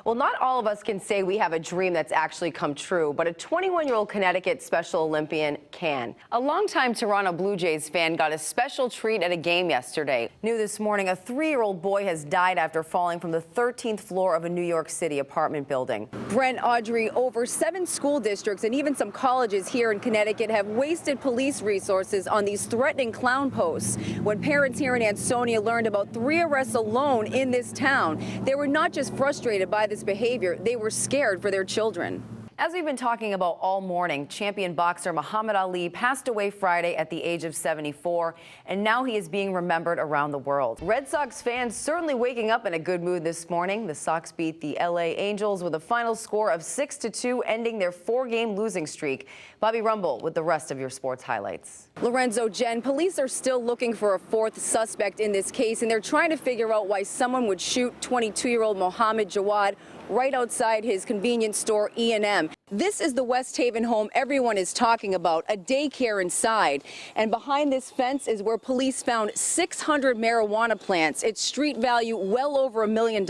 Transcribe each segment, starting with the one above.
Well, not all of us can say we have a dream that's actually come true, but a 21-year-old Connecticut Special Olympian can. A longtime Toronto Blue Jays fan got a special treat at a game yesterday. New this morning, a 3-year-old boy has died after falling from the 13th floor of a New York City apartment building. Brent, Audrey, over 7 school districts and even some colleges here in Connecticut have wasted police resources on these threatening clown posts. When parents here in Ansonia learned about 3 arrests alone in this town, they were not just frustrated by this behavior, they were scared for their children. As we've been talking about all morning, champion boxer Muhammad Ali passed away Friday at the age of 74, and now he is being remembered around the world. Red Sox fans certainly waking up in a good mood this morning. The Sox beat the LA Angels with a final score of 6-2, ending their 4-game losing streak. Bobby Rumble with the rest of your sports highlights. Lorenzo, Jen, police are still looking for a 4th suspect in this case, and they're trying to figure out why someone would shoot 22-year-old Mohammed Jawad right outside his convenience store E&M. This is the West Haven home everyone is talking about, a daycare inside. And behind this fence is where police found 600 marijuana plants, its street value well over $1 million.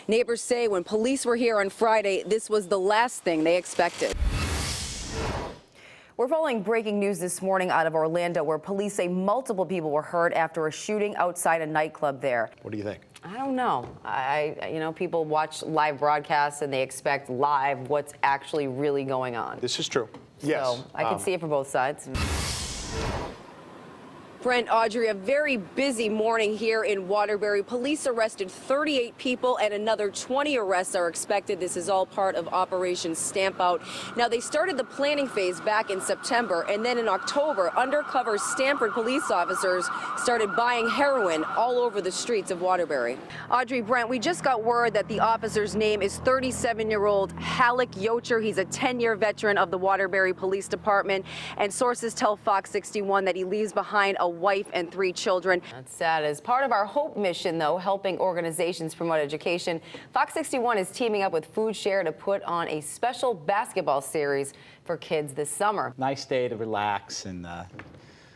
Neighbors say when police were here on Friday, this was the last thing they expected. We're following breaking news this morning out of Orlando, where police say multiple people were hurt after a shooting outside a nightclub there. What do you think? I don't know. People watch live broadcasts and they expect live what's actually really going on. This is true. Yes. So I can see it from both sides. Brent, Audrey, a very busy morning here in Waterbury. Police arrested 38 people and another 20 arrests are expected. This is all part of Operation Stamp Out. Now, they started the planning phase back in September, and then in October, undercover Stamford police officers started buying heroin all over the streets of Waterbury. Audrey, Brent, we just got word that the officer's name is 37-year-old Halleck Yocher. He's a 10-year veteran of the Waterbury Police Department, and sources tell Fox 61 that he leaves behind a wife and 3 children. That's sad. As part of our HOPE mission, though, helping organizations promote education, Fox 61 is teaming up with Food Share to put on a special basketball series for kids this summer. Nice day to relax and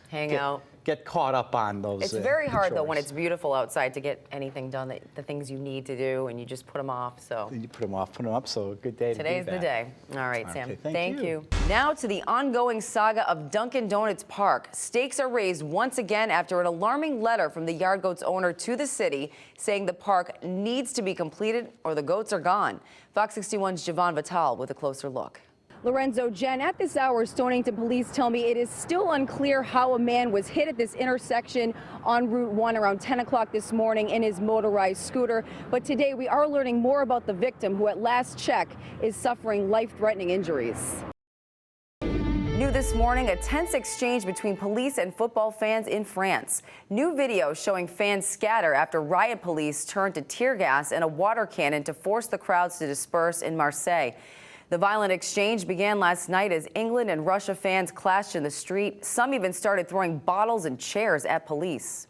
hang out. Get caught up on those. It's very hard, though, when it's beautiful outside to get anything done, the things you need to do, and you just put them off. So you put them off, so a good day to be back. Today's the day. All right, Sam. Okay, thank you. Now to the ongoing saga of Dunkin' Donuts Park. Stakes are raised once again after an alarming letter from the Yard Goats owner to the city saying the park needs to be completed or the goats are gone. Fox 61's Javon Vital with a closer look. Lorenzo, Jen, at this hour, Stonington police tell me it is still unclear how a man was hit at this intersection on Route 1 around 10 o'clock this morning in his motorized scooter. But today we are learning more about the victim, who at last check is suffering life-threatening injuries. New this morning, a tense exchange between police and football fans in France. New video showing fans scatter after riot police turned to tear gas and a water cannon to force the crowds to disperse in Marseille. The violent exchange began last night as England and Russia fans clashed in the street. Some even started throwing bottles and chairs at police.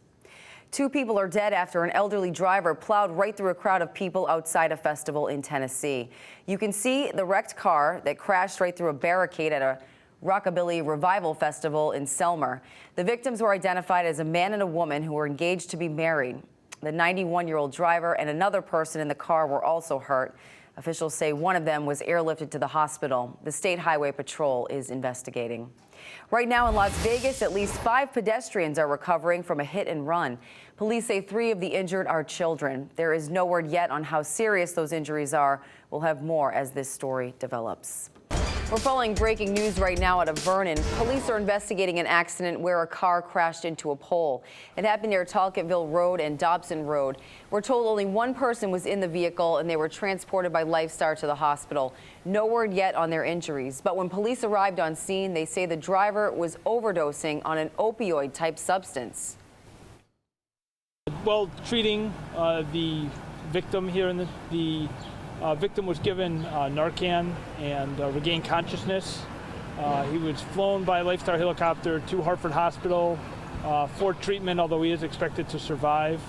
2 people are dead after an elderly driver plowed right through a crowd of people outside a festival in Tennessee. You can see the wrecked car that crashed right through a barricade at a Rockabilly Revival Festival in Selmer. The victims were identified as a man and a woman who were engaged to be married. The 91-year-old driver and another person in the car were also hurt. Officials say one of them was airlifted to the hospital. The State Highway Patrol is investigating. Right now in Las Vegas, at least 5 pedestrians are recovering from a hit and run. Police say 3 of the injured are children. There is no word yet on how serious those injuries are. We'll have more as this story develops. We're following breaking news right now out of Vernon. Police are investigating an accident where a car crashed into a pole. It happened near Talcottville Road and Dobson Road. We're told only one person was in the vehicle and they were transported by Lifestar to the hospital. No word yet on their injuries, but when police arrived on scene, they say the driver was overdosing on an opioid-type substance. While treating the victim here, the victim was given Narcan and regained consciousness. He was flown by a Lifestar helicopter to Hartford Hospital for treatment, although he is expected to survive.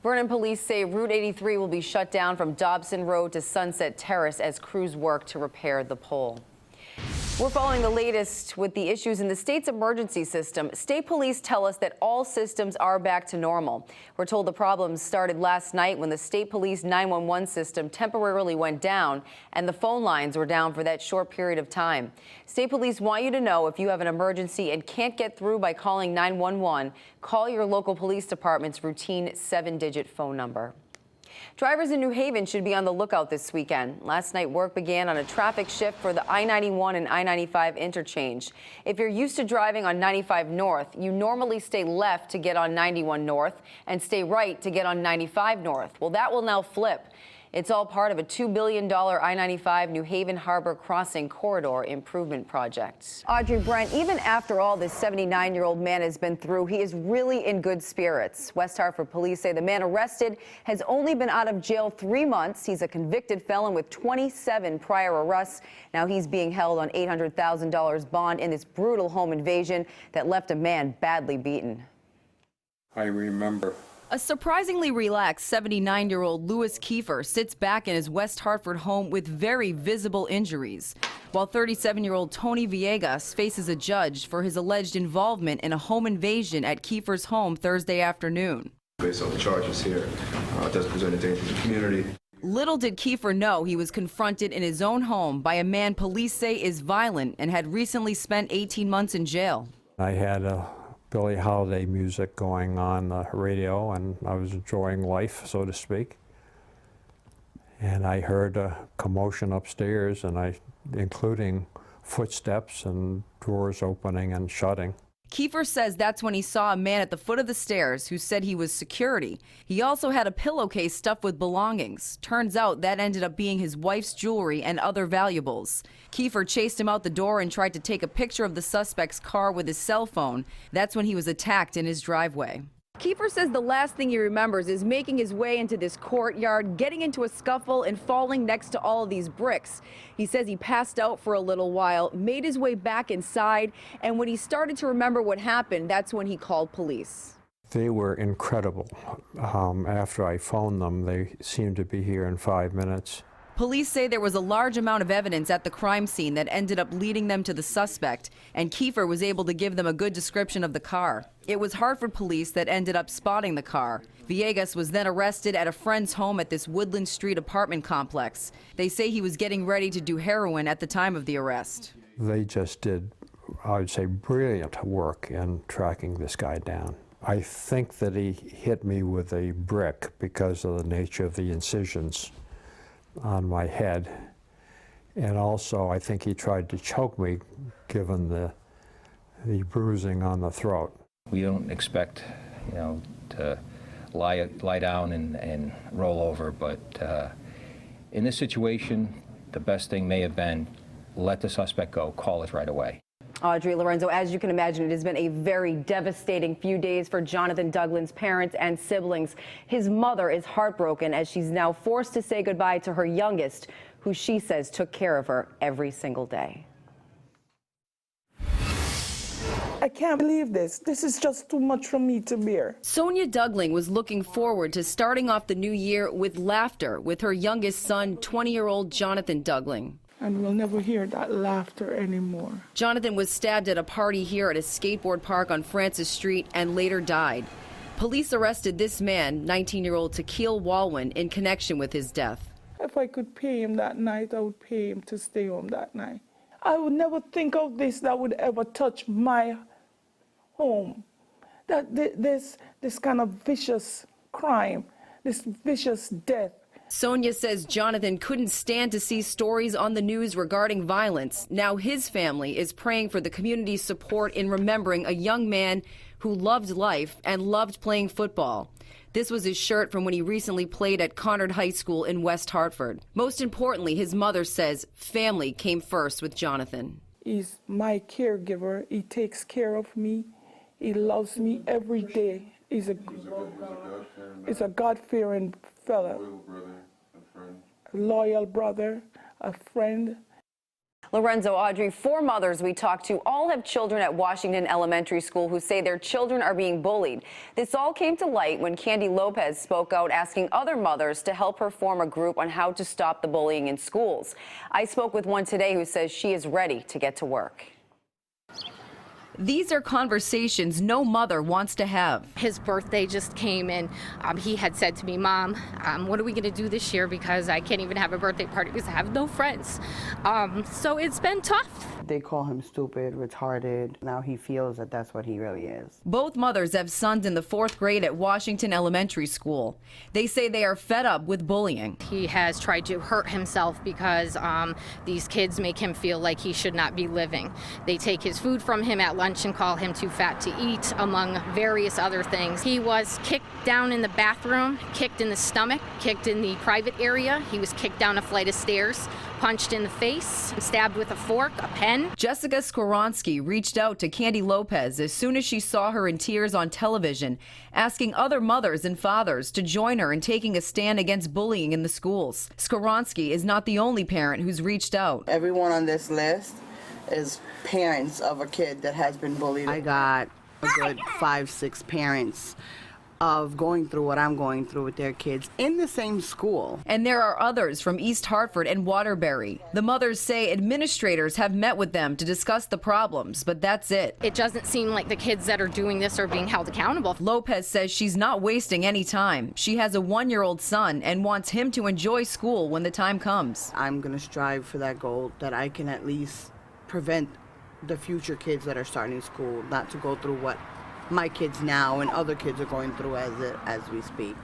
Vernon police say Route 83 will be shut down from Dobson Road to Sunset Terrace as crews work to repair the pole. We're following the latest with the issues in the state's emergency system. State police tell us that all systems are back to normal. We're told the problems started last night when the state police 911 system temporarily went down and the phone lines were down for that short period of time. State police want you to know if you have an emergency and can't get through by calling 911, call your local police department's routine 7-digit phone number. Drivers in New Haven should be on the lookout this weekend. Last night, work began on a traffic shift for the I-91 and I-95 interchange. If you're used to driving on 95 North, you normally stay left to get on 91 North and stay right to get on 95 North. Well, that will now flip. It's all part of a $2 billion I-95 New Haven Harbor Crossing Corridor Improvement Project. Audrey, Brent, even after all this 79-year-old man has been through, he is really in good spirits. West Hartford police say the man arrested has only been out of jail 3 months. He's a convicted felon with 27 prior arrests. Now he's being held on $800,000 bond in this brutal home invasion that left a man badly beaten. I remember. A surprisingly relaxed 79-year-old Louis Kiefer sits back in his West Hartford home with very visible injuries, while 37-year-old Tony Villegas faces a judge for his alleged involvement in a home invasion at Kiefer's home Thursday afternoon. Based on the charges here, does present a danger to the community. Little did Kiefer know he was confronted in his own home by a man police say is violent and had recently spent 18 months in jail. I had Billie Holiday music going on the radio, and I was enjoying life, so to speak. And I heard a commotion upstairs, and including footsteps and doors opening and shutting. Kiefer says that's when he saw a man at the foot of the stairs who said he was security. He also had a pillowcase stuffed with belongings. Turns out that ended up being his wife's jewelry and other valuables. Kiefer chased him out the door and tried to take a picture of the suspect's car with his cell phone. That's when he was attacked in his driveway. Kiefer says the last thing he remembers is making his way into this courtyard, getting into a scuffle and falling next to all of these bricks. He says he passed out for a little while, made his way back inside, and when he started to remember what happened, that's when he called police. They were incredible. After I phoned them, they seemed to be here in 5 minutes. Police say there was a large amount of evidence at the crime scene that ended up leading them to the suspect, and Kiefer was able to give them a good description of the car. It was Hartford police that ended up spotting the car. Villegas was then arrested at a friend's home at this Woodland Street apartment complex. They say he was getting ready to do heroin at the time of the arrest. They just did, I would say, brilliant work in tracking this guy down. I think that he hit me with a brick because of the nature of the incisions on my head, and also I think he tried to choke me given the bruising on the throat. We don't expect, to lie down and roll over, but in this situation, the best thing may have been let the suspect go, call it right away. Audrey, Lorenzo, as you can imagine, it has been a very devastating few days for Jonathan Douglin's parents and siblings. His mother is heartbroken as she's now forced to say goodbye to her youngest, who she says took care of her every single day. I can't believe this. This is just too much for me to bear. Sonia Dougling was looking forward to starting off the new year with laughter with her youngest son, 20-year-old Jonathan Dougling. And we'll never hear that laughter anymore. Jonathan was stabbed at a party here at a skateboard park on Francis Street and later died. Police arrested this man, 19-year-old Tequil Walwyn, in connection with his death. If I could pay him that night, I would pay him to stay home that night. I would never think of this that would ever touch my home. That this kind of vicious crime, this vicious death. Sonia says Jonathan couldn't stand to see stories on the news regarding violence. Now his family is praying for the community's support in remembering a young man who loved life and loved playing football. This was his shirt from when he recently played at Conard High School in West Hartford. Most importantly, his mother says family came first with Jonathan. He's my caregiver. He takes care of me. He loves me every day. He's a God-fearing fella. A loyal brother, a friend. Lorenzo, Audrey, 4 mothers we talked to all have children at Washington Elementary School who say their children are being bullied. This all came to light when Candy Lopez spoke out asking other mothers to help her form a group on how to stop the bullying in schools. I spoke with one today who says she is ready to get to work. These are conversations no mother wants to have. His birthday just came and he had said to me, Mom, what are we going to do this year because I can't even have a birthday party because I have no friends. So it's been tough. They call him stupid, retarded. Now he feels that that's what he really is. Both mothers have sons in the 4th grade at Washington Elementary School. They say they are fed up with bullying. He has tried to hurt himself because these kids make him feel like he should not be living. They take his food from him at lunch and call him too fat to eat, among various other things. He was kicked down in the bathroom, kicked in the stomach, kicked in the private area. He was kicked down a flight of stairs, punched in the face, stabbed with a fork, a pen. Jessica Skoronski reached out to Candy Lopez as soon as she saw her in tears on television, asking other mothers and fathers to join her in taking a stand against bullying in the schools. Skoronski is not the only parent who's reached out. Everyone on this list is parents of a kid that has been bullied. I got a good 5-6 parents of going through what I'm going through with their kids in the same school. And there are others from East Hartford and Waterbury. The mothers say administrators have met with them to discuss the problems, but that's it. It doesn't seem like the kids that are doing this are being held accountable. Lopez says she's not wasting any time. She has a 1-year-old son and wants him to enjoy school when the time comes. I'm going to strive for that goal, that I can at least prevent the future kids that are starting school not to go through what my kids now and other kids are going through as we speak.